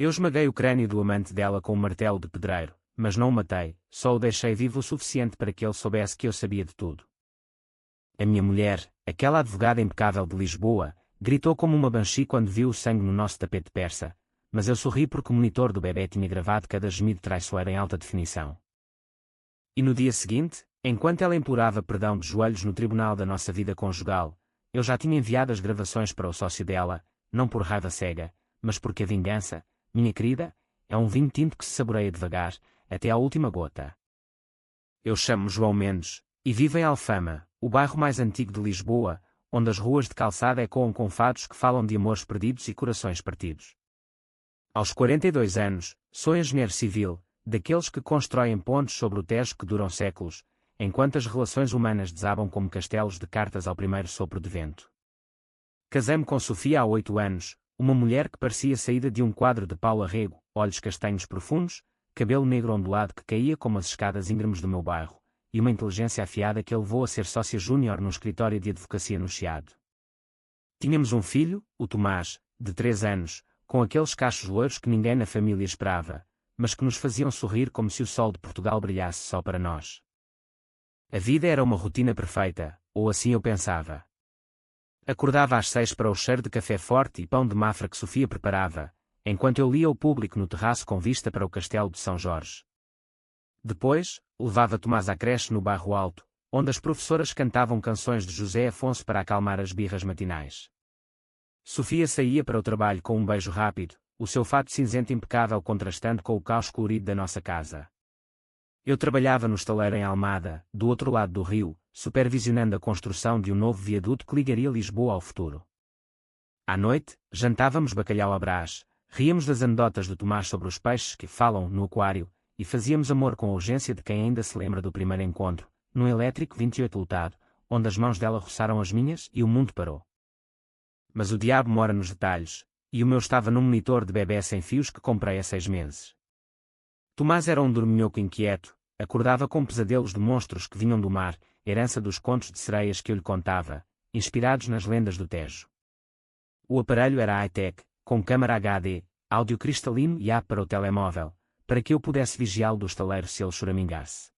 Eu esmaguei o crânio do amante dela com um martelo de pedreiro, mas não o matei, só o deixei vivo o suficiente para que ele soubesse que eu sabia de tudo. A minha mulher, aquela advogada impecável de Lisboa, gritou como uma banshee quando viu o sangue no nosso tapete persa, mas eu sorri porque o monitor do bebê tinha gravado cada gemido traiçoeiro em alta definição. E no dia seguinte, enquanto ela implorava perdão de joelhos no tribunal da nossa vida conjugal, eu já tinha enviado as gravações para o sócio dela, não por raiva cega, mas porque a vingança, minha querida, é um vinho tinto que se saboreia devagar, até à última gota. Eu chamo-me João Mendes, e vivo em Alfama, o bairro mais antigo de Lisboa, onde as ruas de calçada ecoam com fados que falam de amores perdidos e corações partidos. Aos 42 anos, sou engenheiro civil, daqueles que constroem pontes sobre o Tejo que duram séculos, enquanto as relações humanas desabam como castelos de cartas ao primeiro sopro de vento. Casei-me com Sofia há 8 anos, uma mulher que parecia saída de um quadro de Paulo Arrego, olhos castanhos profundos, cabelo negro ondulado que caía como as escadas íngremes do meu bairro, e uma inteligência afiada que a levou a ser sócia júnior num escritório de advocacia no Chiado. Tínhamos um filho, o Tomás, de 3 anos, com aqueles cachos loiros que ninguém na família esperava, mas que nos faziam sorrir como se o sol de Portugal brilhasse só para nós. A vida era uma rotina perfeita, ou assim eu pensava. Acordava às 6 para o cheiro de café forte e pão de mafra que Sofia preparava, enquanto eu lia ao público no terraço com vista para o castelo de São Jorge. Depois, levava Tomás à creche no Bairro Alto, onde as professoras cantavam canções de José Afonso para acalmar as birras matinais. Sofia saía para o trabalho com um beijo rápido, o seu fato cinzento impecável contrastando com o caos colorido da nossa casa. Eu trabalhava no estaleiro em Almada, do outro lado do rio, supervisionando a construção de um novo viaduto que ligaria Lisboa ao futuro. À noite, jantávamos bacalhau à Brás, ríamos das anedotas do Tomás sobre os peixes que falam no aquário, e fazíamos amor com a urgência de quem ainda se lembra do primeiro encontro, num elétrico 28 lutado, onde as mãos dela roçaram as minhas e o mundo parou. Mas o diabo mora nos detalhes, e o meu estava num monitor de bebê sem fios que comprei há 6 meses. Tomás era um dorminhoco inquieto, acordava com pesadelos de monstros que vinham do mar, herança dos contos de sereias que eu lhe contava, inspirados nas lendas do Tejo. O aparelho era high-tech, com câmara HD, áudio cristalino e app para o telemóvel, para que eu pudesse vigiá-lo do estaleiro se ele choramingasse.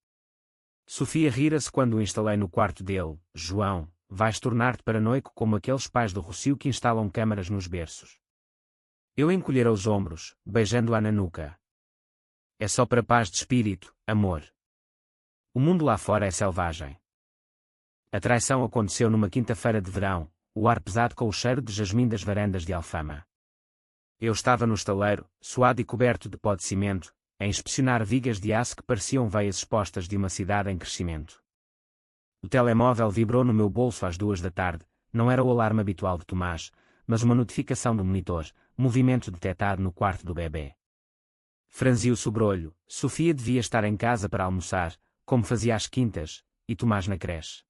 Sofia rira-se quando o instalei no quarto dele. João, vais tornar-te paranoico como aqueles pais do Rocio que instalam câmaras nos berços. Eu encolhera os ombros, beijando-a na nuca. É só para paz de espírito, amor. O mundo lá fora é selvagem. A traição aconteceu numa quinta-feira de verão, o ar pesado com o cheiro de jasmim das varandas de Alfama. Eu estava no estaleiro, suado e coberto de pó de cimento, a inspecionar vigas de aço que pareciam veias expostas de uma cidade em crescimento. O telemóvel vibrou no meu bolso às 2 da tarde, não era o alarme habitual de Tomás, mas uma notificação do monitor, movimento detectado no quarto do bebê. Franzi o sobrolho, Sofia devia estar em casa para almoçar, como fazia às quintas, e Tomás na creche.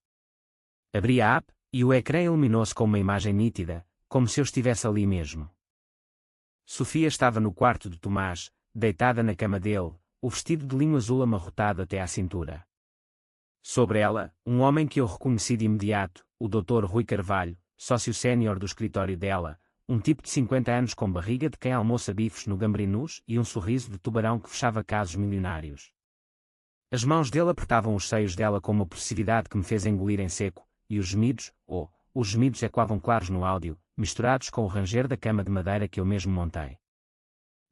Abri a app, e o ecrã iluminou-se com uma imagem nítida, como se eu estivesse ali mesmo. Sofia estava no quarto de Tomás, deitada na cama dele, o vestido de linho azul amarrotado até à cintura. Sobre ela, um homem que eu reconheci de imediato, o Dr. Rui Carvalho, sócio sénior do escritório dela, um tipo de 50 anos com barriga de quem almoça bifes no Gambrinus e um sorriso de tubarão que fechava casos milionários. As mãos dele apertavam os seios dela com uma possessividade que me fez engolir em seco, e os gemidos, os gemidos ecoavam claros no áudio, misturados com o ranger da cama de madeira que eu mesmo montei.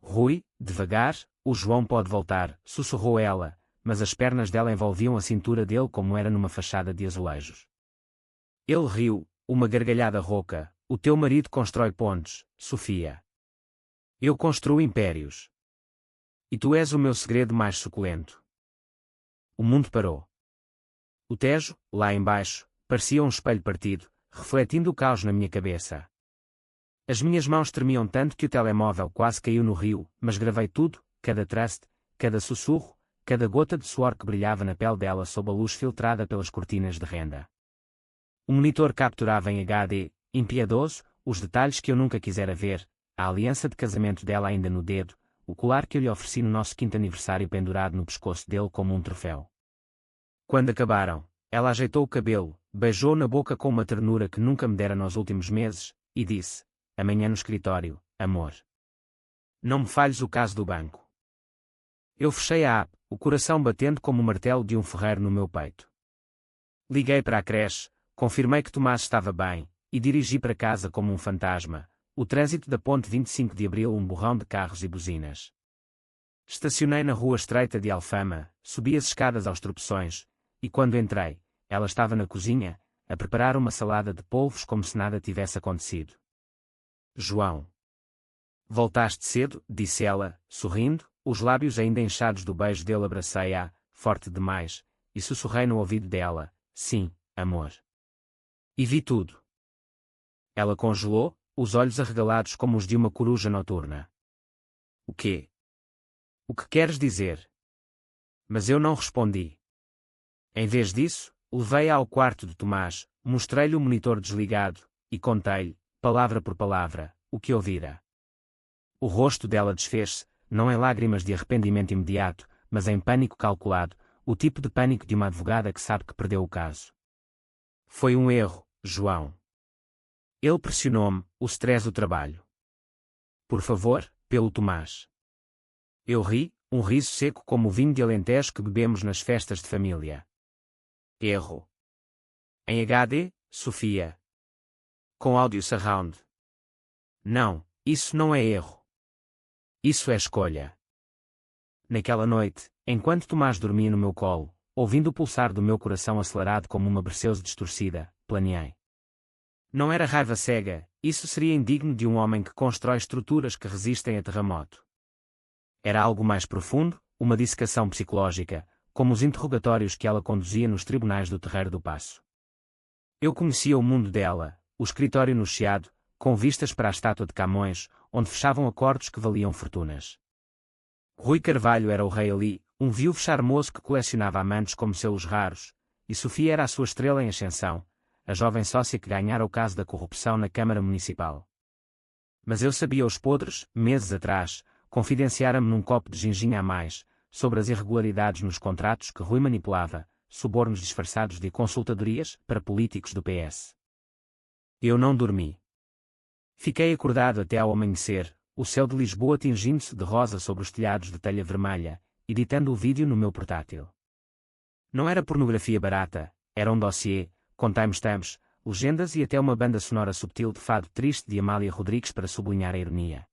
Rui, devagar, o João pode voltar, sussurrou ela, mas as pernas dela envolviam a cintura dele como era numa fachada de azulejos. Ele riu, uma gargalhada rouca. O teu marido constrói pontes, Sofia. Eu construo impérios. E tu és o meu segredo mais suculento. O mundo parou. O Tejo, lá embaixo, parecia um espelho partido, refletindo o caos na minha cabeça. As minhas mãos tremiam tanto que o telemóvel quase caiu no rio, mas gravei tudo, cada traste, cada sussurro, cada gota de suor que brilhava na pele dela sob a luz filtrada pelas cortinas de renda. O monitor capturava em HD, impiedoso, os detalhes que eu nunca quisera ver, a aliança de casamento dela ainda no dedo, o colar que eu lhe ofereci no nosso 5º aniversário pendurado no pescoço dele como um troféu. Quando acabaram, ela ajeitou o cabelo, beijou na boca com uma ternura que nunca me dera nos últimos meses, e disse, amanhã no escritório, amor. Não me falhes o caso do banco. Eu fechei a app, o coração batendo como o martelo de um ferreiro no meu peito. Liguei para a creche, confirmei que Tomás estava bem, e dirigi para casa como um fantasma, o trânsito da ponte 25 de Abril um borrão de carros e buzinas. Estacionei na rua estreita de Alfama, subi as escadas aos tropeções, e quando entrei, ela estava na cozinha, a preparar uma salada de polvos como se nada tivesse acontecido. João. Voltaste cedo, disse ela, sorrindo, os lábios ainda inchados do beijo dele. Abracei-a, forte demais, e sussurrei no ouvido dela, sim, amor. E vi tudo. Ela congelou, os olhos arregalados como os de uma coruja noturna. O quê? O que queres dizer? Mas eu não respondi. Em vez disso, levei-a ao quarto de Tomás, mostrei-lhe o monitor desligado, e contei-lhe, palavra por palavra, o que ouvira. O rosto dela desfez-se, não em lágrimas de arrependimento imediato, mas em pânico calculado, o tipo de pânico de uma advogada que sabe que perdeu o caso. Foi um erro, João. Ele pressionou-me, o stress do trabalho. Por favor, pelo Tomás. Eu ri, um riso seco como o vinho de Alentejo que bebemos nas festas de família. Erro. Em HD, Sofia. Com áudio surround. Não, isso não é erro. Isso é escolha. Naquela noite, enquanto Tomás dormia no meu colo, ouvindo o pulsar do meu coração acelerado como uma berceuse distorcida, planeei. Não era raiva cega, isso seria indigno de um homem que constrói estruturas que resistem a terremoto. Era algo mais profundo, uma dissecação psicológica, como os interrogatórios que ela conduzia nos tribunais do Terreiro do Paço. Eu conhecia o mundo dela, o escritório no Chiado, com vistas para a estátua de Camões, onde fechavam acordos que valiam fortunas. Rui Carvalho era o rei ali, um viúvo charmoso que colecionava amantes como seus raros, e Sofia era a sua estrela em ascensão, a jovem sócia que ganhara o caso da corrupção na Câmara Municipal. Mas eu sabia os podres, meses atrás, confidenciara-me num copo de ginginha a mais, sobre as irregularidades nos contratos que Rui manipulava, subornos disfarçados de consultadorias para políticos do PS. Eu não dormi. Fiquei acordado até ao amanhecer, o céu de Lisboa tingindo-se de rosa sobre os telhados de telha vermelha, editando o vídeo no meu portátil. Não era pornografia barata, era um dossiê, com timestamps, legendas e até uma banda sonora subtil de fado triste de Amália Rodrigues para sublinhar a ironia.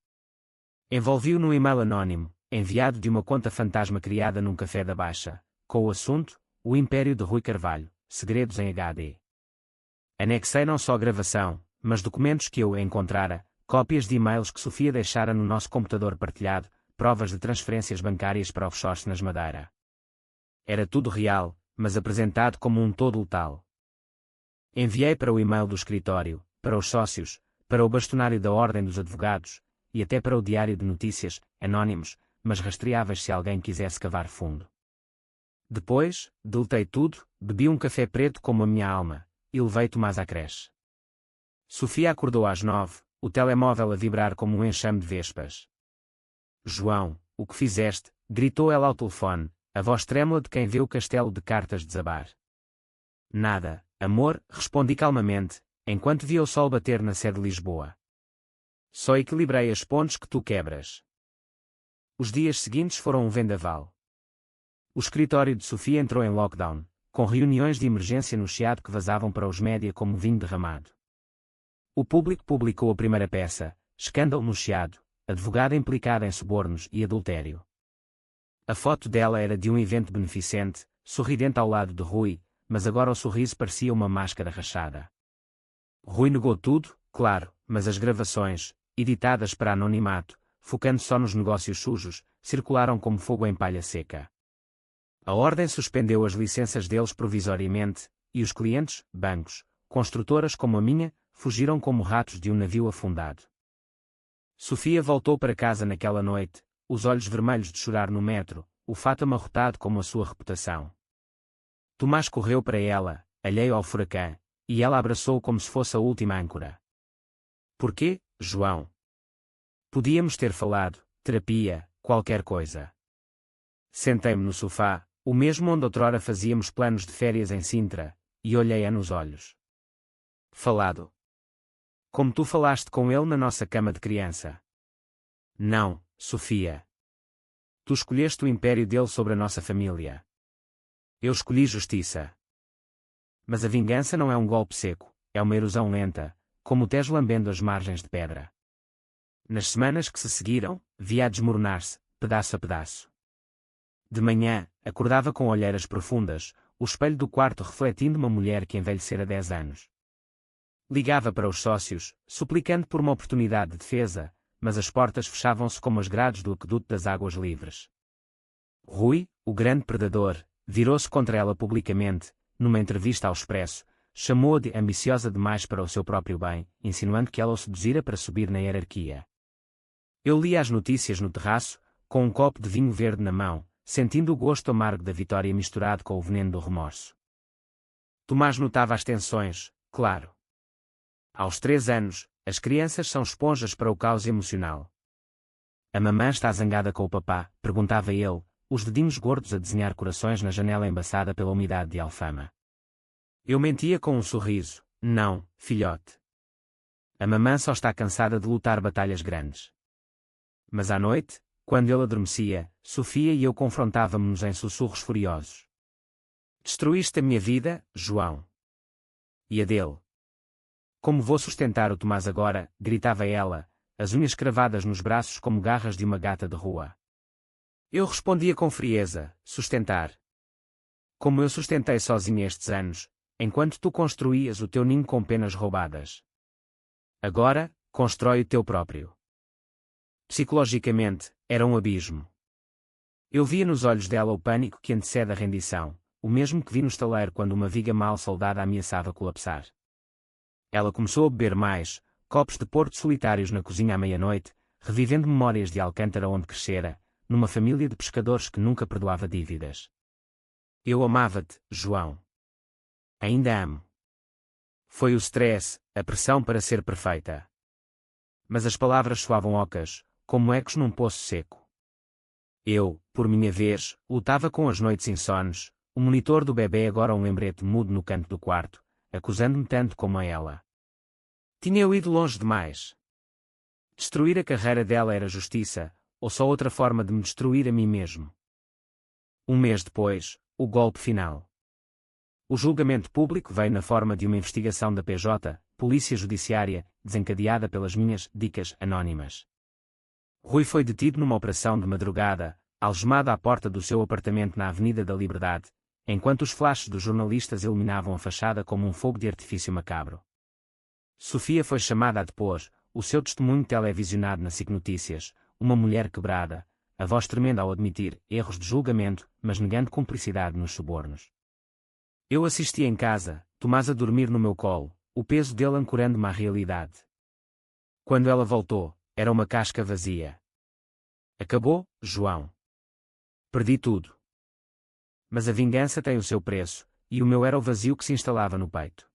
Envolvi-o num e-mail anónimo, enviado de uma conta fantasma criada num café da Baixa, com o assunto, o Império de Rui Carvalho, segredos em HD. Anexei não só a gravação, mas documentos que eu encontrara, cópias de e-mails que Sofia deixara no nosso computador partilhado, provas de transferências bancárias para offshores nas Madeira. Era tudo real, mas apresentado como um todo letal. Enviei para o e-mail do escritório, para os sócios, para o bastonário da Ordem dos Advogados, e até para o Diário de Notícias, anónimos, mas rastreáveis se alguém quisesse cavar fundo. Depois, deletei tudo, bebi um café preto como a minha alma, e levei Tomás à creche. Sofia acordou às 9, o telemóvel a vibrar como um enxame de vespas. João, o que fizeste? Gritou ela ao telefone, a voz trêmula de quem vê o castelo de cartas desabar. Nada, amor, respondi calmamente, enquanto via o sol bater na sé de Lisboa. Só equilibrei as pontes que tu quebras. Os dias seguintes foram um vendaval. O escritório de Sofia entrou em lockdown, com reuniões de emergência no Chiado que vazavam para os média como vinho derramado. O público publicou a primeira peça, Escândalo no Chiado, advogada implicada em subornos e adultério. A foto dela era de um evento beneficente, sorridente ao lado de Rui, mas agora o sorriso parecia uma máscara rachada. Rui negou tudo, claro, mas as gravações, editadas para anonimato, focando só nos negócios sujos, circularam como fogo em palha seca. A Ordem suspendeu as licenças deles provisoriamente, e os clientes, bancos, construtoras como a minha, fugiram como ratos de um navio afundado. Sofia voltou para casa naquela noite, os olhos vermelhos de chorar no metro, o fato amarrotado como a sua reputação. Tomás correu para ela, alheio ao furacão, e ela abraçou-o como se fosse a última âncora. Porquê, João? Podíamos ter falado, terapia, qualquer coisa. Sentei-me no sofá, o mesmo onde outrora fazíamos planos de férias em Sintra, e olhei-a nos olhos. Falado. Como tu falaste com ele na nossa cama de criança. Não, Sofia. Tu escolheste o império dele sobre a nossa família. Eu escolhi justiça. Mas a vingança não é um golpe seco, é uma erosão lenta, como o Tejo lambendo as margens de pedra. Nas semanas que se seguiram, via a desmoronar-se, pedaço a pedaço. De manhã, acordava com olheiras profundas, o espelho do quarto refletindo uma mulher que envelhecera 10 anos. Ligava para os sócios, suplicando por uma oportunidade de defesa, mas as portas fechavam-se como as grades do aqueduto das águas livres. Rui, o grande predador, virou-se contra ela publicamente, numa entrevista ao Expresso, chamou-a de ambiciosa demais para o seu próprio bem, insinuando que ela o seduzira para subir na hierarquia. Eu lia as notícias no terraço, com um copo de vinho verde na mão, sentindo o gosto amargo da vitória misturado com o veneno do remorso. Tomás notava as tensões, claro. Aos 3 anos, as crianças são esponjas para o caos emocional. A mamã está zangada com o papá, perguntava ele, os dedinhos gordos a desenhar corações na janela embaçada pela umidade de alfama. Eu mentia com um sorriso, não, filhote. A mamã só está cansada de lutar batalhas grandes. Mas à noite, quando ele adormecia, Sofia e eu confrontávamos-nos em sussurros furiosos. Destruíste a minha vida, João. E a dele. Como vou sustentar o Tomás agora, gritava ela, as unhas cravadas nos braços como garras de uma gata de rua. Eu respondia com frieza, sustentar. Como eu sustentei sozinha estes anos, enquanto tu construías o teu ninho com penas roubadas. Agora, constrói o teu próprio. Psicologicamente, era um abismo. Eu via nos olhos dela o pânico que antecede a rendição, o mesmo que vi no estaleiro quando uma viga mal soldada ameaçava colapsar. Ela começou a beber mais, copos de porto solitários na cozinha à meia-noite, revivendo memórias de Alcântara onde crescera, numa família de pescadores que nunca perdoava dívidas. Eu amava-te, João. Ainda amo. Foi o stress, a pressão para ser perfeita. Mas as palavras soavam ocas, como ecos num poço seco. Eu, por minha vez, lutava com as noites insones, o monitor do bebê agora um lembrete mudo no canto do quarto, acusando-me tanto como a ela. Tinha eu ido longe demais. Destruir a carreira dela era justiça, ou só outra forma de me destruir a mim mesmo. Um mês depois, o golpe final. O julgamento público veio na forma de uma investigação da PJ, Polícia Judiciária, desencadeada pelas minhas dicas anónimas. Rui foi detido numa operação de madrugada, algemado à porta do seu apartamento na Avenida da Liberdade, enquanto os flashes dos jornalistas iluminavam a fachada como um fogo de artifício macabro. Sofia foi chamada a depor, o seu testemunho televisionado na SIC Notícias, uma mulher quebrada, a voz tremenda ao admitir erros de julgamento, mas negando cumplicidade nos subornos. Eu assistia em casa, Tomás a dormir no meu colo, o peso dele ancorando-me à realidade. Quando ela voltou, era uma casca vazia. Acabou, João. Perdi tudo. Mas a vingança tem o seu preço, e o meu era o vazio que se instalava no peito.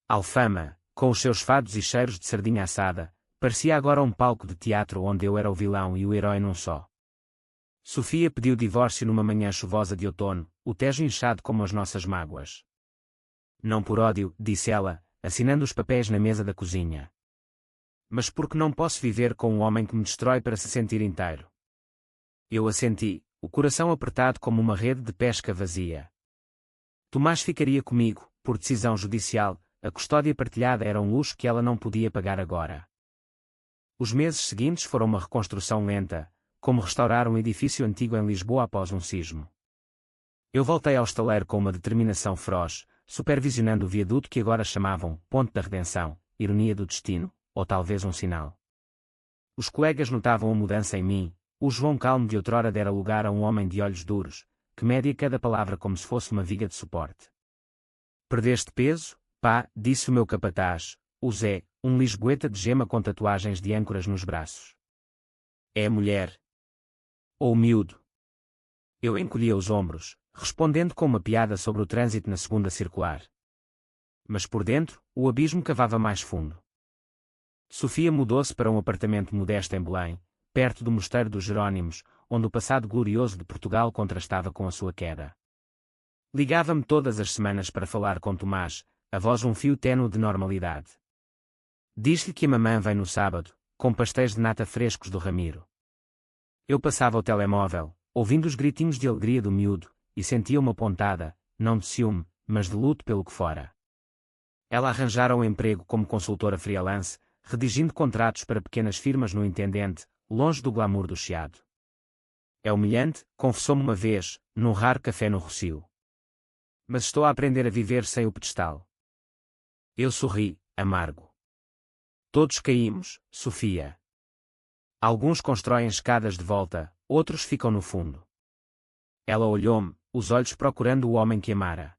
Alfama, com os seus fados e cheiros de sardinha assada, parecia agora um palco de teatro onde eu era o vilão e o herói num só. Sofia pediu divórcio numa manhã chuvosa de outono, o Tejo inchado como as nossas mágoas. Não por ódio, disse ela, assinando os papéis na mesa da cozinha. Mas porque não posso viver com um homem que me destrói para se sentir inteiro. Eu assenti, o coração apertado como uma rede de pesca vazia. Tomás ficaria comigo, por decisão judicial, a custódia partilhada era um luxo que ela não podia pagar agora. Os meses seguintes foram uma reconstrução lenta, como restaurar um edifício antigo em Lisboa após um sismo. Eu voltei ao estaleiro com uma determinação feroz, supervisionando o viaduto que agora chamavam Ponte da Redenção, ironia do destino, ou talvez um sinal. Os colegas notavam a mudança em mim, o João calmo de outrora dera lugar a um homem de olhos duros, que media cada palavra como se fosse uma viga de suporte. Perdeste peso, pá, disse o meu capataz, o Zé, um lisboeta de gema com tatuagens de âncoras nos braços. É a mulher. Ou o miúdo. Eu encolhia os ombros, respondendo com uma piada sobre o trânsito na segunda circular. Mas por dentro, o abismo cavava mais fundo. Sofia mudou-se para um apartamento modesto em Belém, perto do Mosteiro dos Jerónimos, onde o passado glorioso de Portugal contrastava com a sua queda. Ligava-me todas as semanas para falar com Tomás, a voz um fio ténue de normalidade. Diz-lhe que a mamã vem no sábado, com pastéis de nata frescos do Ramiro. Eu passava o telemóvel, ouvindo os gritinhos de alegria do miúdo, e sentia uma pontada, não de ciúme, mas de luto pelo que fora. Ela arranjara um emprego como consultora freelance, redigindo contratos para pequenas firmas no Intendente, longe do glamour do Chiado. É humilhante, confessou-me uma vez, num raro café no Rossio. Mas estou a aprender a viver sem o pedestal. Eu sorri, amargo. Todos caímos, Sofia. Alguns constroem escadas de volta, outros ficam no fundo. Ela olhou-me, os olhos procurando o homem que amara.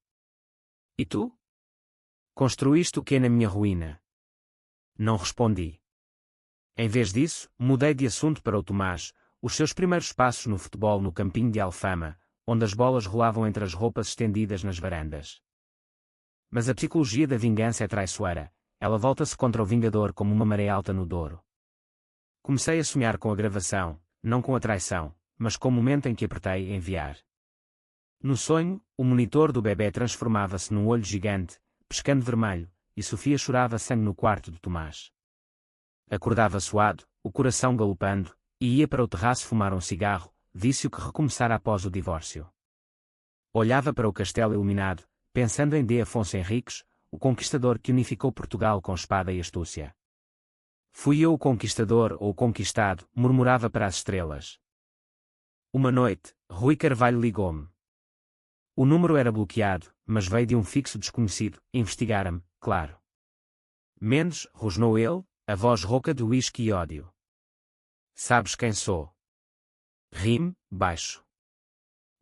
E tu? Construíste o quê na minha ruína? Não respondi. Em vez disso, mudei de assunto para o Tomás, os seus primeiros passos no futebol no campinho de Alfama, onde as bolas rolavam entre as roupas estendidas nas varandas. Mas a psicologia da vingança é traiçoeira, ela volta-se contra o vingador como uma maré alta no Douro. Comecei a sonhar com a gravação, não com a traição, mas com o momento em que apertei enviar. No sonho, o monitor do bebê transformava-se num olho gigante, piscando vermelho, e Sofia chorava sangue no quarto de Tomás. Acordava suado, o coração galopando, e ia para o terraço fumar um cigarro, vício que recomeçara após o divórcio. Olhava para o castelo iluminado, pensando em D. Afonso Henriques, o conquistador que unificou Portugal com espada e astúcia. Fui eu o conquistador ou o conquistado, murmurava para as estrelas. Uma noite, Rui Carvalho ligou-me. O número era bloqueado, mas veio de um fixo desconhecido, investigar-me, claro. Mendes, rosnou ele, a voz rouca de uísque e ódio. Sabes quem sou? Rime, baixo.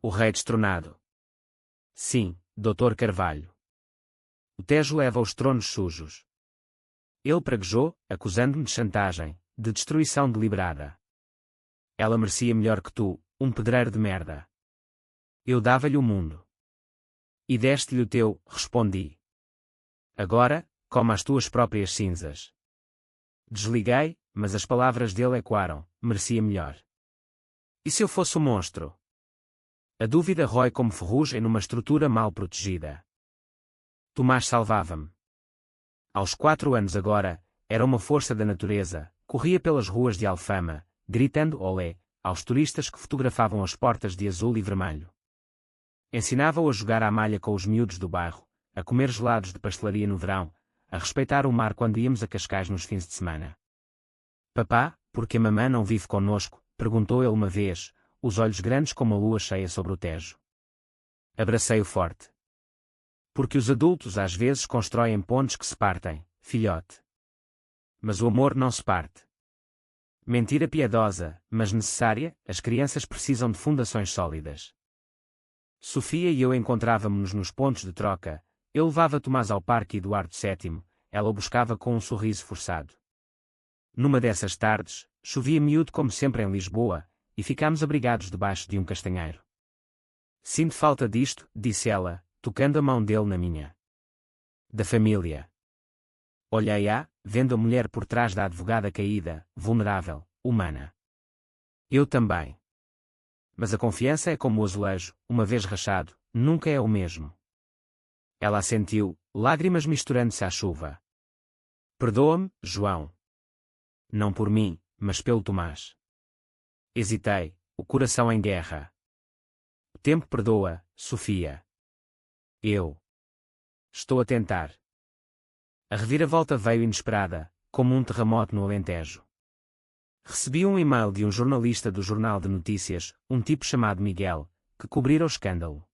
O rei destronado. Sim, Dr. Carvalho. O Tejo leva os tronos sujos. Ele praguejou, acusando-me de chantagem, de destruição deliberada. Ela merecia melhor que tu, um pedreiro de merda. Eu dava-lhe o mundo. E deste-lhe o teu, respondi. Agora, coma as tuas próprias cinzas. Desliguei, mas as palavras dele ecoaram, merecia melhor. E se eu fosse o monstro? A dúvida rói como ferrugem numa estrutura mal protegida. Tomás salvava-me. Aos 4 anos agora, era uma força da natureza, corria pelas ruas de Alfama, gritando olé, aos turistas que fotografavam as portas de azul e vermelho. Ensinava-o a jogar à malha com os miúdos do bairro, a comer gelados de pastelaria no verão, a respeitar o mar quando íamos a Cascais nos fins de semana. Papá, por que a mamã não vive conosco? Perguntou ele uma vez, os olhos grandes como a lua cheia sobre o Tejo. Abracei-o forte. Porque os adultos às vezes constroem pontes que se partem, filhote. Mas o amor não se parte. Mentira piedosa, mas necessária, as crianças precisam de fundações sólidas. Sofia e eu encontrávamos-nos nos pontos de troca, eu levava Tomás ao Parque Eduardo VII, ela o buscava com um sorriso forçado. Numa dessas tardes, chovia miúdo como sempre em Lisboa, e ficámos abrigados debaixo de um castanheiro. Sinto falta disto, disse ela, tocando a mão dele na minha. Da família. Olhei-a, vendo a mulher por trás da advogada caída, vulnerável, humana. Eu também. Mas a confiança é como o azulejo, uma vez rachado, nunca é o mesmo. Ela assentiu, lágrimas misturando-se à chuva. Perdoa-me, João. Não por mim, mas pelo Tomás. Hesitei, o coração em guerra. O tempo perdoa, Sofia. Eu. Estou a tentar. A reviravolta veio inesperada, como um terremoto no Alentejo. Recebi um e-mail de um jornalista do Jornal de Notícias, um tipo chamado Miguel, que cobrira o escândalo.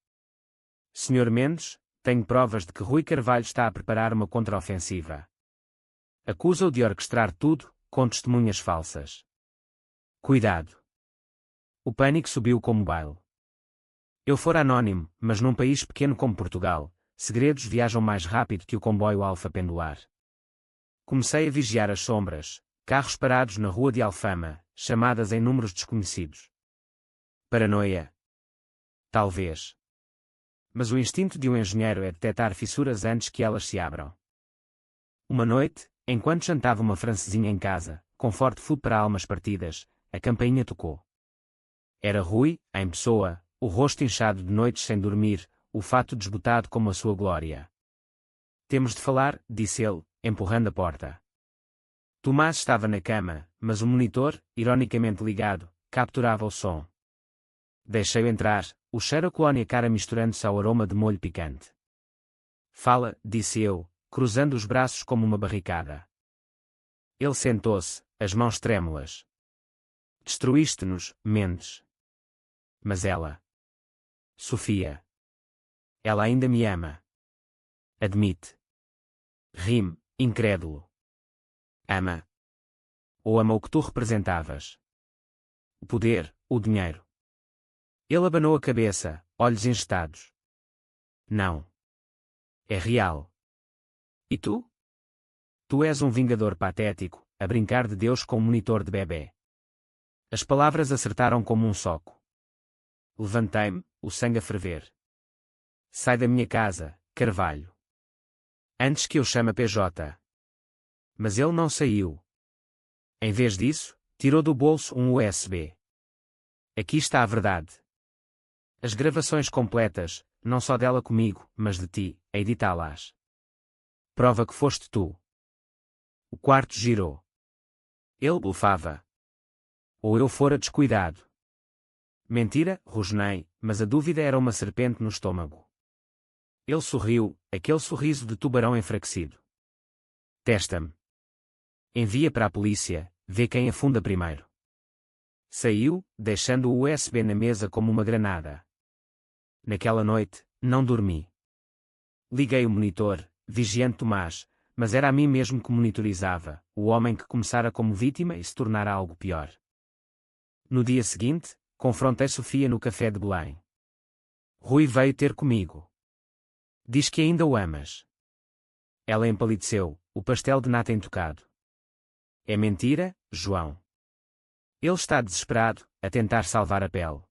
Sr. Mendes, tenho provas de que Rui Carvalho está a preparar uma contraofensiva. Acusa-o de orquestrar tudo, com testemunhas falsas. Cuidado. O pânico subiu como baile. Eu fora anónimo, mas num país pequeno como Portugal, segredos viajam mais rápido que o comboio alfa pendular. Comecei a vigiar as sombras, carros parados na rua de Alfama, chamadas em números desconhecidos. Paranoia? Talvez. Mas o instinto de um engenheiro é detectar fissuras antes que elas se abram. Uma noite, enquanto jantava uma francesinha em casa, com forte food para almas partidas, a campainha tocou. Era Rui, em pessoa, o rosto inchado de noites sem dormir, o fato desbotado como a sua glória. Temos de falar, disse ele, empurrando a porta. Tomás estava na cama, mas o monitor, ironicamente ligado, capturava o som. Deixei-o entrar, o cheiro a colónia cara misturando-se ao aroma de molho picante. Fala, disse eu, cruzando os braços como uma barricada. Ele sentou-se, as mãos trêmulas. Destruíste-nos, mentes. Mas ela. Sofia. Ela ainda me ama. Admite. Rime, incrédulo. Ama. Ou ama o que tu representavas? O poder, o dinheiro. Ele abanou a cabeça, olhos engestados. Não. É real. E tu? Tu és um vingador patético, a brincar de Deus com um monitor de bebê. As palavras acertaram como um soco. Levantei-me, o sangue a ferver. Sai da minha casa, Carvalho. Antes que eu chame a PJ. Mas ele não saiu. Em vez disso, tirou do bolso um USB. Aqui está a verdade. As gravações completas, não só dela comigo, mas de ti, a editá-las. Prova que foste tu. O quarto girou. Ele bufava. Ou eu fora descuidado. Mentira, rosnei, mas a dúvida era uma serpente no estômago. Ele sorriu, aquele sorriso de tubarão enfraquecido. Testa-me. Envia para a polícia, vê quem afunda primeiro. Saiu, deixando o USB na mesa como uma granada. Naquela noite, não dormi. Liguei o monitor, vigiando Tomás, mas era a mim mesmo que monitorizava, o homem que começara como vítima e se tornara algo pior. No dia seguinte, confrontei Sofia no café de Belém. Rui veio ter comigo. Diz que ainda o amas. Ela empalideceu, o pastel de nata intocado. É mentira, João. Ele está desesperado, a tentar salvar a pele.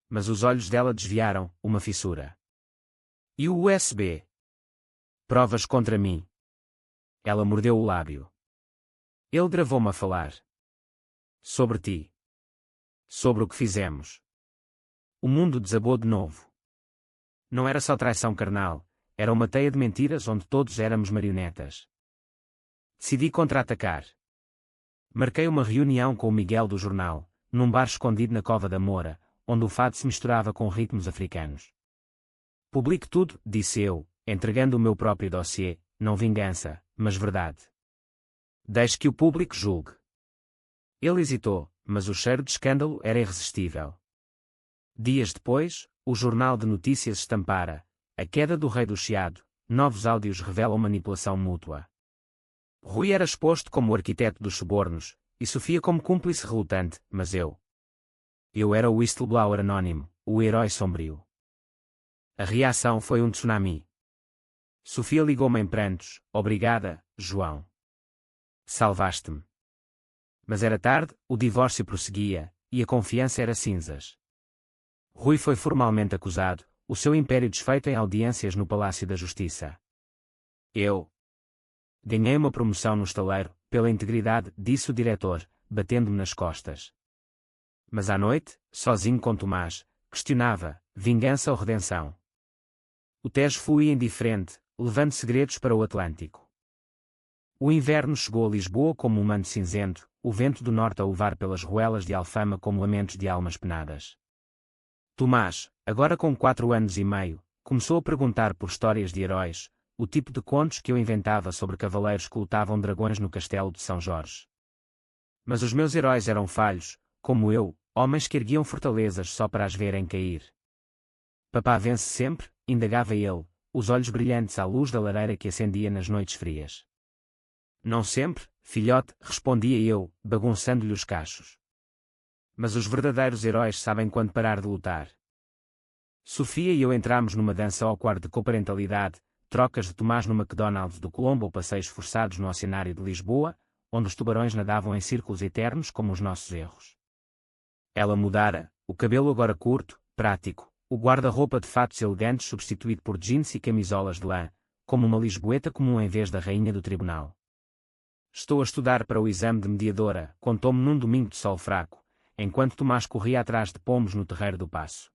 Mas os olhos dela desviaram, uma fissura. E o USB? Provas contra mim. Ela mordeu o lábio. Ele gravou-me a falar. Sobre ti. Sobre o que fizemos. O mundo desabou de novo. Não era só traição carnal, era uma teia de mentiras onde todos éramos marionetas. Decidi contra-atacar. Marquei uma reunião com o Miguel do jornal, num bar escondido na Cova da Moura, onde o fado se misturava com ritmos africanos. Publique tudo, disse eu, entregando o meu próprio dossiê, não vingança, mas verdade. Deixe que o público julgue. Ele hesitou, mas o cheiro de escândalo era irresistível. Dias depois, o Jornal de Notícias estampara: a queda do rei do Chiado, novos áudios revelam manipulação mútua. Rui era exposto como o arquiteto dos subornos, e Sofia como cúmplice relutante, mas eu era o whistleblower anónimo, o herói sombrio. A reação foi um tsunami. Sofia ligou-me em prantos: obrigada, João. Salvaste-me. Mas era tarde, o divórcio prosseguia, e a confiança era cinzas. Rui foi formalmente acusado, o seu império desfeito em audiências no Palácio da Justiça. Eu ganhei uma promoção no estaleiro, pela integridade, disse o diretor, batendo-me nas costas. Mas à noite, sozinho com Tomás, questionava: vingança ou redenção? O Tejo fluía indiferente, levando segredos para o Atlântico. O inverno chegou a Lisboa como um manto cinzento, o vento do norte a levar pelas ruelas de Alfama como lamentos de almas penadas. Tomás, agora com 4 anos e meio, começou a perguntar por histórias de heróis, o tipo de contos que eu inventava sobre cavaleiros que lutavam dragões no castelo de São Jorge. Mas os meus heróis eram falhos, como eu, homens que erguiam fortalezas só para as verem cair. Papá vence sempre, indagava ele, os olhos brilhantes à luz da lareira que acendia nas noites frias. Não sempre, filhote, respondia eu, bagunçando-lhe os cachos. Mas os verdadeiros heróis sabem quando parar de lutar. Sofia e eu entramos numa dança awkward de coparentalidade, trocas de Tomás no McDonald's do Colombo ou passeios forçados no Oceanário de Lisboa, onde os tubarões nadavam em círculos eternos como os nossos erros. Ela mudara, o cabelo agora curto, prático, o guarda-roupa de fatos elegantes substituído por jeans e camisolas de lã, como uma lisboeta comum em vez da rainha do tribunal. Estou a estudar para o exame de mediadora, contou-me num domingo de sol fraco, enquanto Tomás corria atrás de pombos no terreiro do Paço.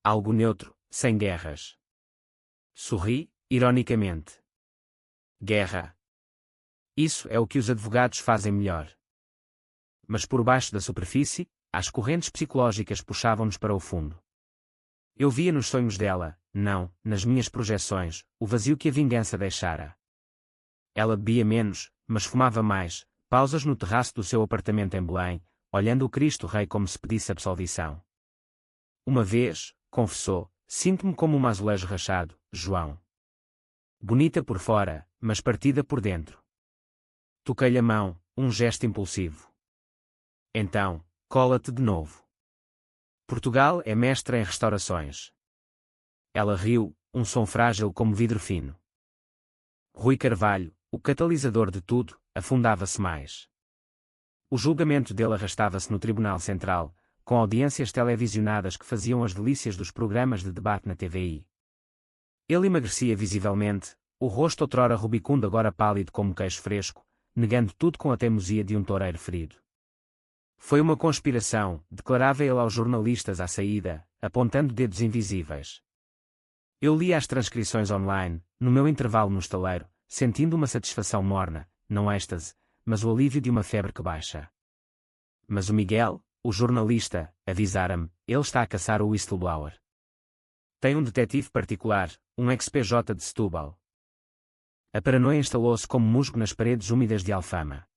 Algo neutro, sem guerras. Sorri, ironicamente. Guerra. Isso é o que os advogados fazem melhor. Mas por baixo da superfície, as correntes psicológicas puxavam-nos para o fundo. Eu via nos sonhos dela, não, nas minhas projeções, o vazio que a vingança deixara. Ela bebia menos, mas fumava mais, pausas no terraço do seu apartamento em Belém, olhando o Cristo Rei como se pedisse absolvição. Uma vez, confessou, sinto-me como um azulejo rachado, João. Bonita por fora, mas partida por dentro. Toquei-lhe a mão, um gesto impulsivo. Então, cola-te de novo. Portugal é mestra em restaurações. Ela riu, um som frágil como vidro fino. Rui Carvalho, o catalisador de tudo, afundava-se mais. O julgamento dele arrastava-se no Tribunal Central, com audiências televisionadas que faziam as delícias dos programas de debate na TVI. Ele emagrecia visivelmente, o rosto outrora rubicundo agora pálido como queijo fresco, negando tudo com a teimosia de um toureiro ferido. Foi uma conspiração, declarava ele aos jornalistas à saída, apontando dedos invisíveis. Eu lia as transcrições online, no meu intervalo no estaleiro, sentindo uma satisfação morna, não êxtase, mas o alívio de uma febre que baixa. Mas o Miguel, o jornalista, avisara-me, ele está a caçar o whistleblower. Tem um detetive particular, um ex-PJ de Setúbal. A paranoia instalou-se como musgo nas paredes úmidas de Alfama.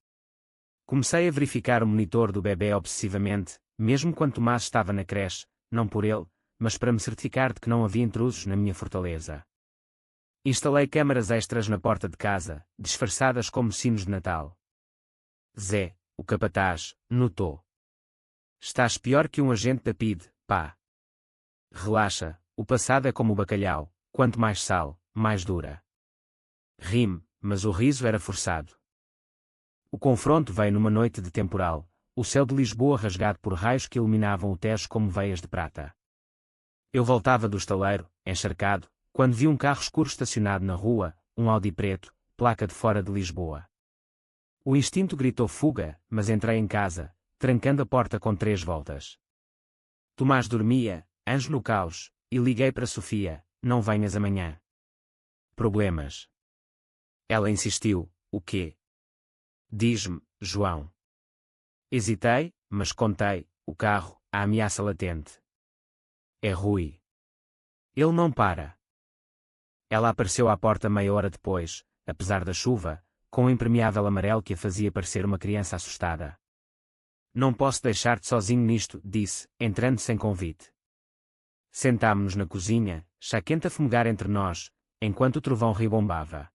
Comecei a verificar o monitor do bebê obsessivamente, mesmo quando Tomás estava na creche, não por ele, mas para me certificar de que não havia intrusos na minha fortaleza. Instalei câmaras extras na porta de casa, disfarçadas como sinos de Natal. Zé, o capataz, notou. Estás pior que um agente da PID, pá. Relaxa, o passado é como o bacalhau, quanto mais sal, mais dura. Rime, mas o riso era forçado. O confronto veio numa noite de temporal, o céu de Lisboa rasgado por raios que iluminavam o Tejo como veias de prata. Eu voltava do estaleiro, encharcado, quando vi um carro escuro estacionado na rua, um Audi preto, placa de fora de Lisboa. O instinto gritou fuga, mas entrei em casa, trancando a porta com 3 voltas. Tomás dormia, anjo no caos, e liguei para Sofia, não venhas amanhã. Problemas. Ela insistiu, o quê? Diz-me, João. Hesitei, mas contei, o carro, a ameaça latente. É Rui. Ele não para. Ela apareceu à porta meia hora depois, apesar da chuva, com um impermeável amarelo que a fazia parecer uma criança assustada. Não posso deixar-te sozinho nisto, disse, entrando sem convite. Sentámo-nos na cozinha, chá quente a fumegar entre nós, enquanto o trovão ribombava.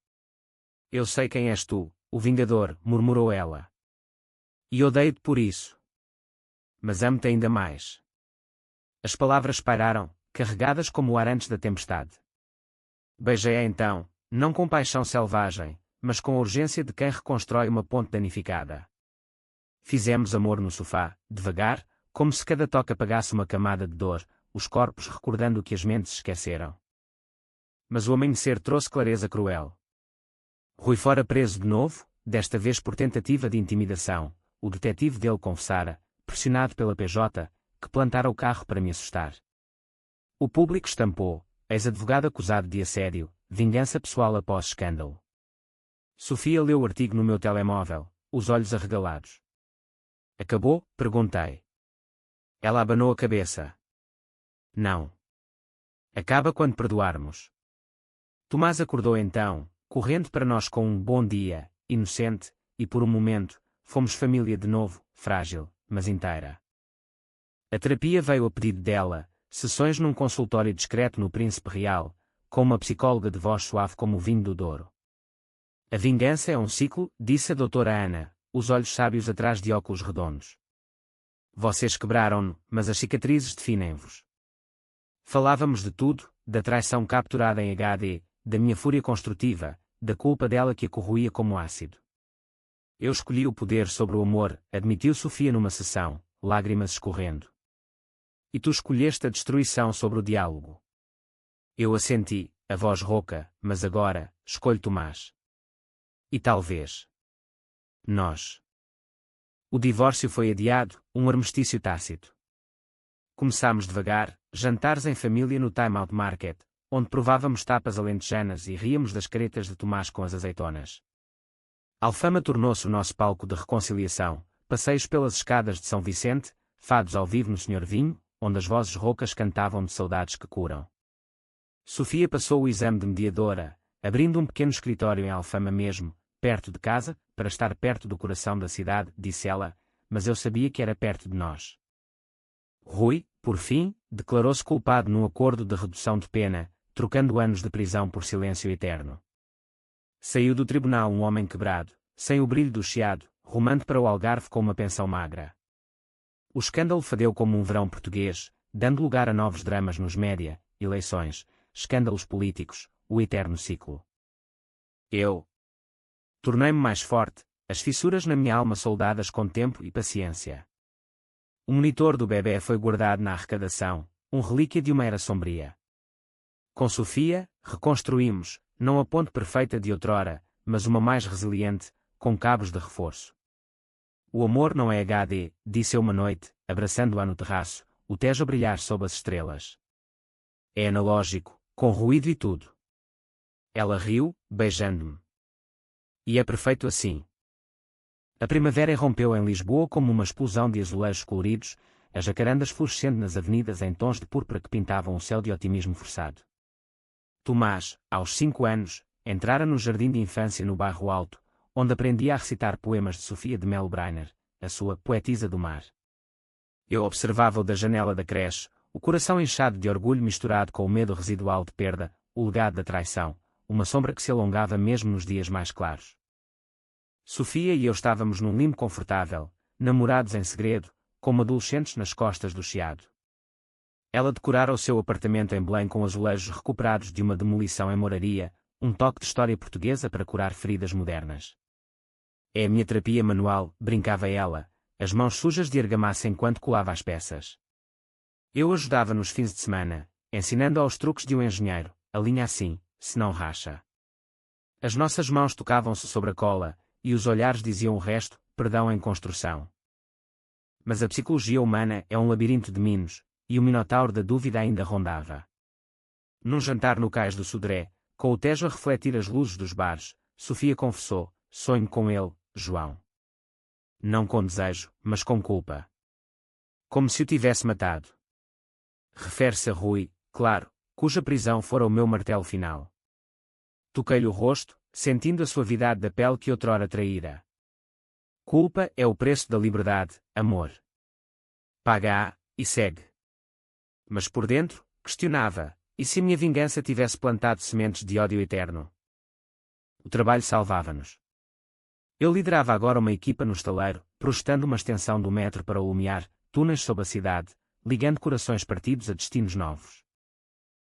Eu sei quem és tu, o Vingador, murmurou ela. E odeio-te por isso. Mas amo-te ainda mais. As palavras pairaram, carregadas como o ar antes da tempestade. Beijei-a então, não com paixão selvagem, mas com a urgência de quem reconstrói uma ponte danificada. Fizemos amor no sofá, devagar, como se cada toque apagasse uma camada de dor, os corpos recordando o que as mentes esqueceram. Mas o amanhecer trouxe clareza cruel. Rui fora preso de novo, desta vez por tentativa de intimidação, o detetive dele confessara, pressionado pela PJ, que plantara o carro para me assustar. O público estampou, ex-advogado acusado de assédio, vingança pessoal após escândalo. Sofia leu o artigo no meu telemóvel, os olhos arregalados. Acabou? Perguntei. Ela abanou a cabeça. Não. Acaba quando perdoarmos. Tomás acordou então, correndo para nós com um bom dia, inocente, e por um momento, fomos família de novo, frágil, mas inteira. A terapia veio a pedido dela, sessões num consultório discreto no Príncipe Real, com uma psicóloga de voz suave como o vinho do Douro. A vingança é um ciclo, disse a doutora Ana, os olhos sábios atrás de óculos redondos. Vocês quebraram-no, mas as cicatrizes definem-vos. Falávamos de tudo, da traição capturada em HD, da minha fúria construtiva, da culpa dela que a corroía como ácido. Eu escolhi o poder sobre o amor, admitiu Sofia numa sessão, lágrimas escorrendo. E tu escolheste a destruição sobre o diálogo. Eu assenti, a voz rouca, mas agora, escolho Tomás. E talvez. Nós. O divórcio foi adiado, um armistício tácito. Começámos devagar, jantares em família no Time Out Market, onde provávamos tapas alentejanas e ríamos das caretas de Tomás com as azeitonas. Alfama tornou-se o nosso palco de reconciliação, passeios pelas escadas de São Vicente, fados ao vivo no Sr. Vinho, onde as vozes roucas cantavam de saudades que curam. Sofia passou o exame de mediadora, abrindo um pequeno escritório em Alfama mesmo, perto de casa, para estar perto do coração da cidade, disse ela, mas eu sabia que era perto de nós. Rui, por fim, declarou-se culpado num acordo de redução de pena, trocando anos de prisão por silêncio eterno. Saiu do tribunal um homem quebrado, sem o brilho do chiado, rumando para o Algarve com uma pensão magra. O escândalo fadeu como um verão português, dando lugar a novos dramas nos média, eleições, escândalos políticos, o eterno ciclo. Eu tornei-me mais forte, as fissuras na minha alma soldadas com tempo e paciência. O monitor do bebê foi guardado na arrecadação, um relíquia de uma era sombria. Com Sofia, reconstruímos, não a ponte perfeita de outrora, mas uma mais resiliente, com cabos de reforço. O amor não é HD, disse eu uma noite, abraçando-a no terraço, o Tejo a brilhar sob as estrelas. É analógico, com ruído e tudo. Ela riu, beijando-me. E é perfeito assim. A primavera irrompeu em Lisboa como uma explosão de azulejos coloridos, as jacarandas florescendo nas avenidas em tons de púrpura que pintavam o céu de otimismo forçado. Tomás, aos 5 anos, entrara no jardim de infância no Bairro Alto, onde aprendia a recitar poemas de Sofia de Melo Brainer, a sua poetisa do mar. Eu observava-o da janela da creche, o coração inchado de orgulho misturado com o medo residual de perda, o legado da traição, uma sombra que se alongava mesmo nos dias mais claros. Sofia e eu estávamos num limbo confortável, namorados em segredo, como adolescentes nas costas do chiado. Ela decorara o seu apartamento em Belém com azulejos recuperados de uma demolição em Moraria, um toque de história portuguesa para curar feridas modernas. É a minha terapia manual, brincava ela, as mãos sujas de argamassa enquanto colava as peças. Eu ajudava nos fins de semana, ensinando aos truques de um engenheiro, a linha assim, se não racha. As nossas mãos tocavam-se sobre a cola, e os olhares diziam o resto, perdão em construção. Mas a psicologia humana é um labirinto de minos, e o minotauro da dúvida ainda rondava. Num jantar no cais do Sodré, com o Tejo a refletir as luzes dos bares, Sofia confessou, sonho com ele, João. Não com desejo, mas com culpa. Como se o tivesse matado. Refere-se a Rui, claro, cuja prisão fora o meu martelo final. Toquei-lhe o rosto, sentindo a suavidade da pele que outrora traíra. Culpa é o preço da liberdade, amor. Paga-a, e segue. Mas por dentro, questionava, e se a minha vingança tivesse plantado sementes de ódio eterno? O trabalho salvava-nos. Eu liderava agora uma equipa no estaleiro, projetando uma extensão do metro para o Lumiar, túneis sob a cidade, ligando corações partidos a destinos novos.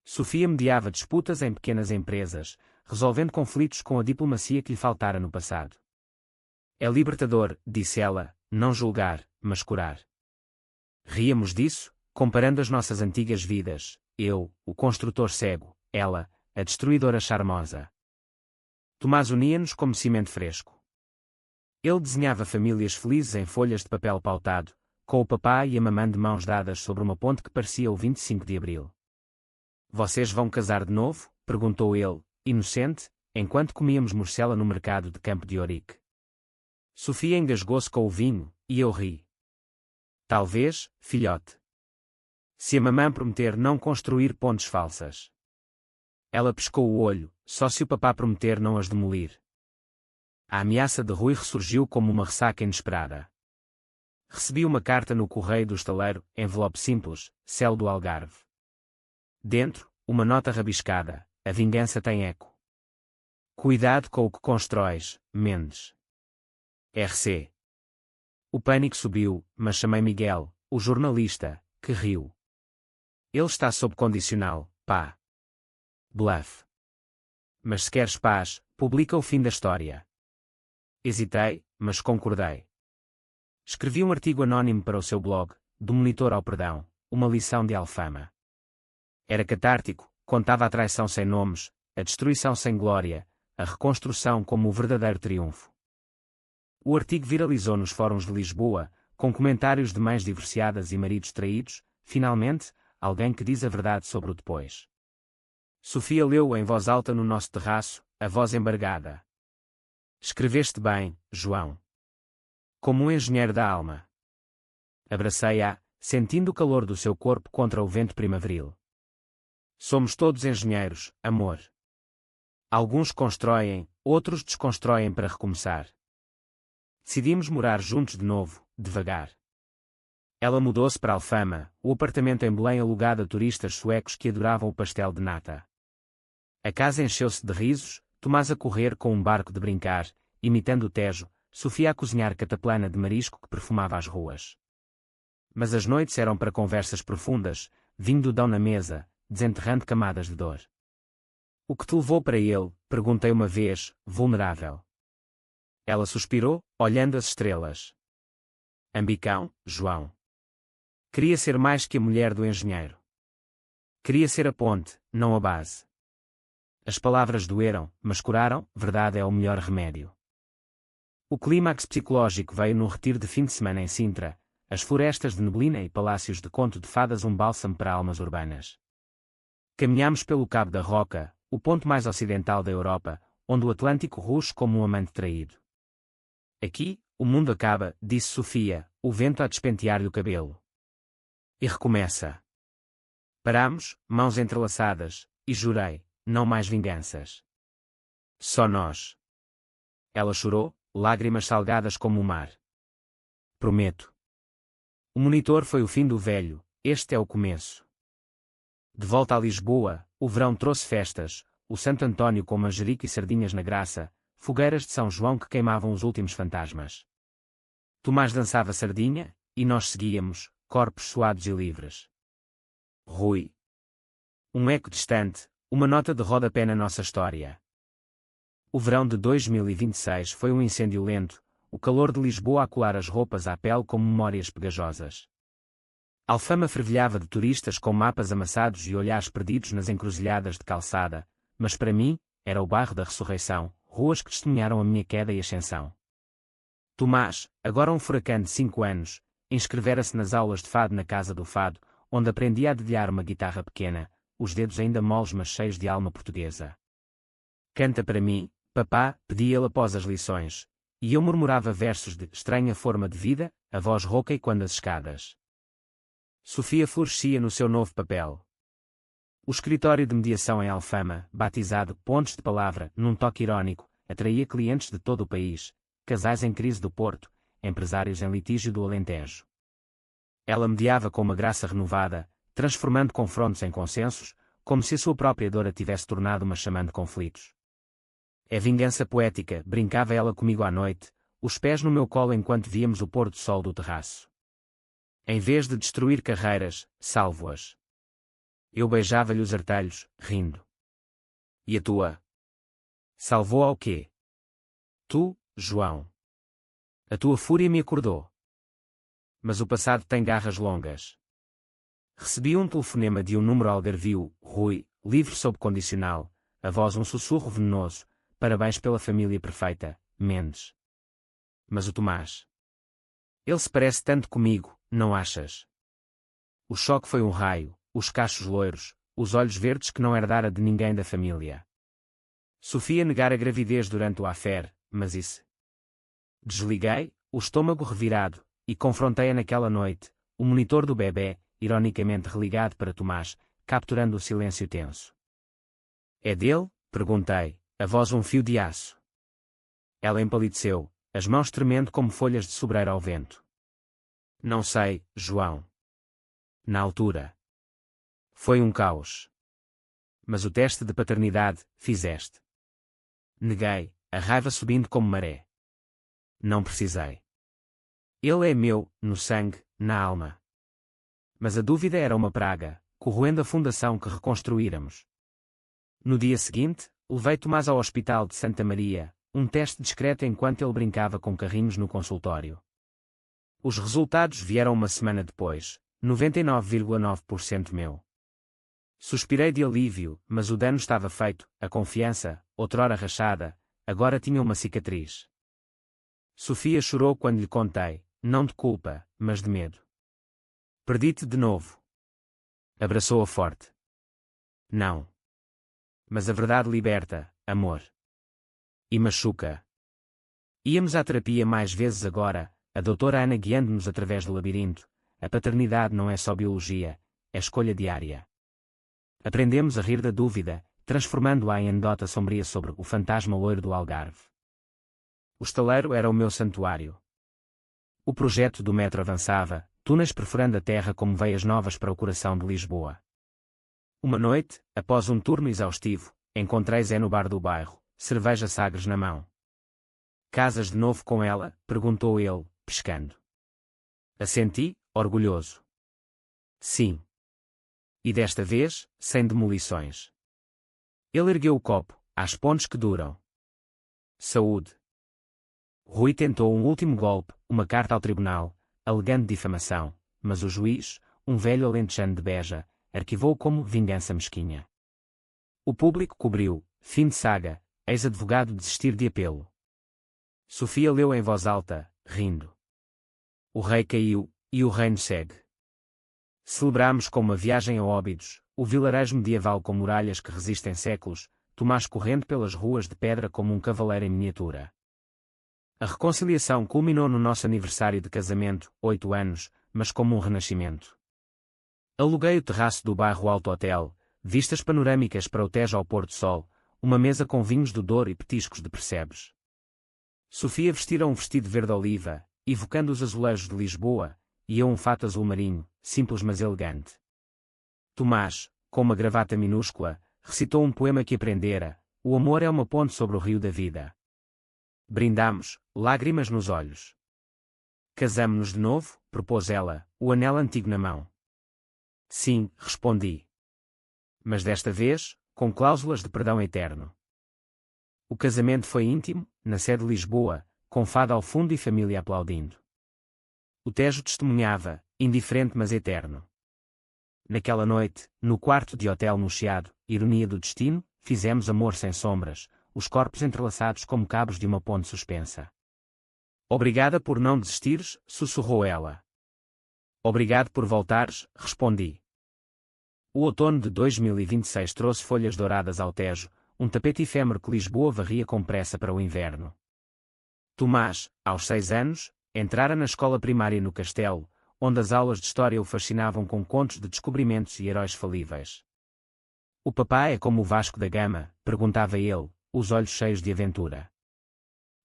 Sofia mediava disputas em pequenas empresas, resolvendo conflitos com a diplomacia que lhe faltara no passado. É libertador, disse ela, não julgar, mas curar. Ríamos disso, comparando as nossas antigas vidas, eu, o construtor cego, ela, a destruidora charmosa. Tomás unia-nos como cimento fresco. Ele desenhava famílias felizes em folhas de papel pautado, com o papá e a mamã de mãos dadas sobre uma ponte que parecia o 25 de abril. Vocês vão casar de novo? Perguntou ele, inocente, enquanto comíamos morcela no mercado de Campo de Ourique. Sofia engasgou-se com o vinho, e eu ri. Talvez, filhote. Se a mamã prometer não construir pontes falsas. Ela piscou o olho, só se o papá prometer não as demolir. A ameaça de Rui ressurgiu como uma ressaca inesperada. Recebi uma carta no correio do estaleiro, envelope simples, céu do Algarve. Dentro, uma nota rabiscada, a vingança tem eco. Cuidado com o que constróis, Mendes. RC. O pânico subiu, mas chamei Miguel, o jornalista, que riu. Ele está sob condicional, pá. Bluff. Mas se queres paz, publica o fim da história. Hesitei, mas concordei. Escrevi um artigo anónimo para o seu blog, do Monitor ao Perdão, uma lição de Alfama. Era catártico, contava a traição sem nomes, a destruição sem glória, a reconstrução como o verdadeiro triunfo. O artigo viralizou nos fóruns de Lisboa, com comentários de mães divorciadas e maridos traídos, finalmente, alguém que diz a verdade sobre o depois. Sofia leu-o em voz alta no nosso terraço, a voz embargada. Escreveste bem, João. Como um engenheiro da alma. Abracei-a, sentindo o calor do seu corpo contra o vento primaveril. Somos todos engenheiros, amor. Alguns constroem, outros desconstroem para recomeçar. Decidimos morar juntos de novo, devagar. Ela mudou-se para Alfama, o apartamento em Belém alugado a turistas suecos que adoravam o pastel de nata. A casa encheu-se de risos, Tomás a correr com um barco de brincar, imitando o Tejo, Sofia a cozinhar cataplana de marisco que perfumava as ruas. Mas as noites eram para conversas profundas, vinho do Dão na mesa, desenterrando camadas de dor. O que te levou para ele? Perguntei uma vez, vulnerável. Ela suspirou, olhando as estrelas. Ambicão, João. Queria ser mais que a mulher do engenheiro. Queria ser a ponte, não a base. As palavras doeram, mas curaram, verdade é o melhor remédio. O clímax psicológico veio num retiro de fim de semana em Sintra, as florestas de neblina e palácios de conto de fadas um bálsamo para almas urbanas. Caminhámos pelo Cabo da Roca, o ponto mais ocidental da Europa, onde o Atlântico ruge como um amante traído. Aqui, o mundo acaba, disse Sofia, o vento a despentear-lhe o cabelo. E recomeça. Parámos, mãos entrelaçadas, e jurei, não mais vinganças. Só nós. Ela chorou, lágrimas salgadas como o mar. Prometo. O monitor foi o fim do velho, este é o começo. De volta a Lisboa, o verão trouxe festas, o Santo António com manjerico e sardinhas na graça, fogueiras de São João que queimavam os últimos fantasmas. Tomás dançava sardinha, e nós seguíamos, corpos suados e livres. Rui. Um eco distante, uma nota de rodapé na nossa história. O verão de 2026 foi um incêndio lento, o calor de Lisboa a colar as roupas à pele como memórias pegajosas. Alfama fervilhava de turistas com mapas amassados e olhares perdidos nas encruzilhadas de calçada, mas para mim, era o bairro da ressurreição, ruas que testemunharam a minha queda e ascensão. Tomás, agora um furacão de 5 anos, inscrevera-se nas aulas de fado na Casa do Fado, onde aprendia a dedilhar uma guitarra pequena, os dedos ainda moles mas cheios de alma portuguesa. Canta para mim, papá, pedia ele após as lições, e eu murmurava versos de estranha forma de vida, a voz rouca e quando as escadas. Sofia florescia no seu novo papel. O escritório de mediação em Alfama, batizado Pontos de Palavra, num toque irónico, atraía clientes de todo o país, casais em crise do Porto, empresários em litígio do Alentejo. Ela mediava com uma graça renovada, transformando confrontos em consensos, como se a sua própria dor a tivesse tornado uma xamã de conflitos. É vingança poética, brincava ela comigo à noite, os pés no meu colo enquanto víamos o pôr do sol do terraço. Em vez de destruir carreiras, salvo-as. Eu beijava-lhe os artelhos, rindo. E a tua? Salvou ao quê? Tu, João. A tua fúria me acordou. Mas o passado tem garras longas. Recebi um telefonema de um número algarvio, Rui, livre sob condicional, a voz um sussurro venenoso, parabéns pela família perfeita, Mendes. Mas o Tomás. Ele se parece tanto comigo, não achas? O choque foi um raio, os cachos loiros, os olhos verdes que não herdara de ninguém da família. Sofia negara a gravidez durante o affaire, mas isso. Desliguei, o estômago revirado, e confrontei-a naquela noite, o monitor do bebê, ironicamente religado para Tomás, capturando o silêncio tenso. É dele? Perguntei, a voz um fio de aço. Ela empalideceu, as mãos tremendo como folhas de sobreiro ao vento. Não sei, João. Na altura. Foi um caos. Mas o teste de paternidade, fizeste. Neguei, a raiva subindo como maré. Não precisei. Ele é meu, no sangue, na alma. Mas a dúvida era uma praga, corroendo a fundação que reconstruíramos. No dia seguinte, levei Tomás ao Hospital de Santa Maria, um teste discreto enquanto ele brincava com carrinhos no consultório. Os resultados vieram uma semana depois, 99,9% meu. Suspirei de alívio, mas o dano estava feito, a confiança, outrora rachada, agora tinha uma cicatriz. Sofia chorou quando lhe contei, não de culpa, mas de medo. Perdi-te de novo. Abraçou-a forte. Não. Mas a verdade liberta, amor. E machuca. Íamos à terapia mais vezes agora, a doutora Ana guiando-nos através do labirinto, a paternidade não é só biologia, é escolha diária. Aprendemos a rir da dúvida, transformando-a em anedota sombria sobre o fantasma loiro do Algarve. O estaleiro era o meu santuário. O projeto do metro avançava, túneis perfurando a terra como veias novas para o coração de Lisboa. Uma noite, após um turno exaustivo, encontrei Zé no bar do bairro, cerveja Sagres na mão. Casas de novo com ela? Perguntou ele, piscando. Assenti, orgulhoso. Sim. E desta vez, sem demolições. Ele ergueu o copo, às pontes que duram. Saúde. Rui tentou um último golpe, uma carta ao tribunal, alegando difamação, mas o juiz, um velho alentejano de Beja, arquivou como vingança mesquinha. O público cobriu, fim de saga, ex-advogado desistir de apelo. Sofia leu em voz alta, rindo. O rei caiu, e o reino segue. Celebramos com uma viagem a Óbidos, o vilarejo medieval com muralhas que resistem séculos, Tomás correndo pelas ruas de pedra como um cavaleiro em miniatura. A reconciliação culminou no nosso aniversário de casamento, 8 anos, mas como um renascimento. Aluguei o terraço do bairro Alto Hotel, vistas panorâmicas para o Tejo ao pôr-do-sol, uma mesa com vinhos do Douro e petiscos de Percebes. Sofia vestira um vestido verde-oliva, evocando os azulejos de Lisboa, e eu um fato azul marinho, simples mas elegante. Tomás, com uma gravata minúscula, recitou um poema que aprendera: o amor é uma ponte sobre o rio da vida. Brindamos, lágrimas nos olhos. Casamo-nos de novo, propôs ela, o anel antigo na mão. Sim, respondi. Mas desta vez, com cláusulas de perdão eterno. O casamento foi íntimo, na sede de Lisboa, com fado ao fundo e família aplaudindo. O Tejo testemunhava, indiferente mas eterno. Naquela noite, no quarto de hotel no Chiado, ironia do destino, fizemos amor sem sombras, os corpos entrelaçados como cabos de uma ponte suspensa. Obrigada por não desistires, sussurrou ela. Obrigado por voltares, respondi. O outono de 2026 trouxe folhas douradas ao Tejo, um tapete efêmero que Lisboa varria com pressa para o inverno. Tomás, aos 6 anos, entrara na escola primária no Castelo, onde as aulas de história o fascinavam com contos de descobrimentos e heróis falíveis. O papá é como o Vasco da Gama? Perguntava ele, os olhos cheios de aventura.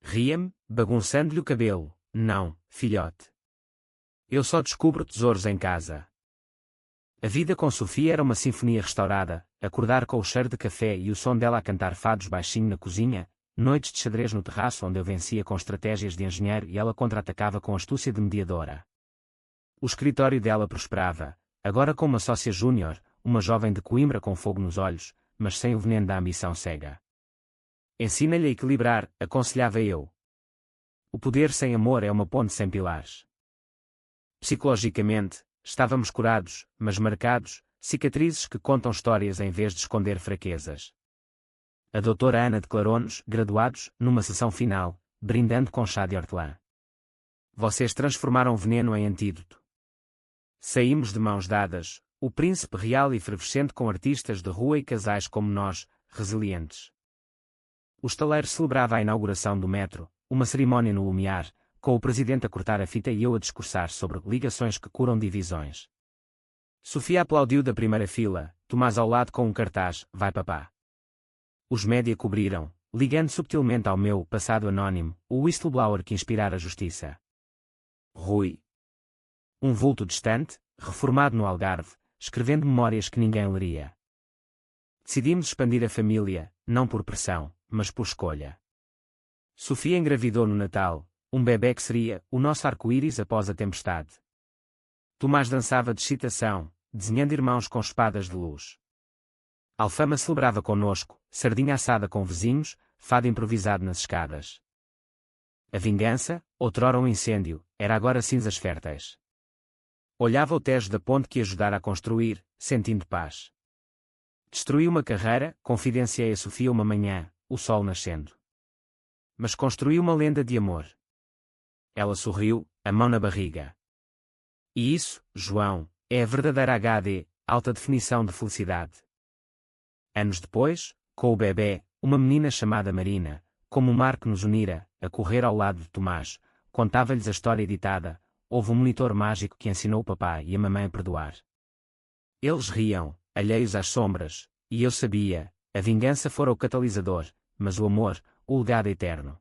Ria-me, bagunçando-lhe o cabelo. Não, filhote. Eu só descubro tesouros em casa. A vida com Sofia era uma sinfonia restaurada, acordar com o cheiro de café e o som dela a cantar fados baixinho na cozinha, noites de xadrez no terraço onde eu vencia com estratégias de engenheiro e ela contra-atacava com astúcia de mediadora. O escritório dela prosperava, agora com uma sócia júnior, uma jovem de Coimbra com fogo nos olhos, mas sem o veneno da ambição cega. Ensina-lhe a equilibrar, aconselhava eu. O poder sem amor é uma ponte sem pilares. Psicologicamente, estávamos curados, mas marcados, cicatrizes que contam histórias em vez de esconder fraquezas. A doutora Ana declarou-nos, graduados, numa sessão final, brindando com chá de hortelã. Vocês transformaram veneno em antídoto. Saímos de mãos dadas, o príncipe real e efervescente com artistas de rua e casais como nós, resilientes. O estaleiro celebrava a inauguração do metro, uma cerimónia no Lumiar, com o presidente a cortar a fita e eu a discursar sobre ligações que curam divisões. Sofia aplaudiu da primeira fila, Tomás ao lado com um cartaz, vai papá. Os média cobriram, ligando subtilmente ao meu passado anónimo, o whistleblower que inspirara a justiça. Rui. Um vulto distante, reformado no Algarve, escrevendo memórias que ninguém leria. Decidimos expandir a família, não por pressão, mas por escolha. Sofia engravidou no Natal, um bebé que seria o nosso arco-íris após a tempestade. Tomás dançava de excitação, desenhando irmãos com espadas de luz. Alfama celebrava conosco, sardinha assada com vizinhos, fado improvisado nas escadas. A vingança, outrora um incêndio, era agora cinzas férteis. Olhava o Tejo da ponte que ajudara a construir, sentindo paz. Destruí uma carreira, confidenciei a Sofia uma manhã, o sol nascendo. Mas construí uma lenda de amor. Ela sorriu, a mão na barriga. E isso, João, é a verdadeira HD, alta definição de felicidade. Anos depois, com o bebé, uma menina chamada Marina, como o mar que nos unira, a correr ao lado de Tomás, contava-lhes a história editada, houve um monitor mágico que ensinou o papá e a mamãe a perdoar. Eles riam, alheios às sombras, e eu sabia, a vingança fora o catalisador, mas o amor, o legado eterno.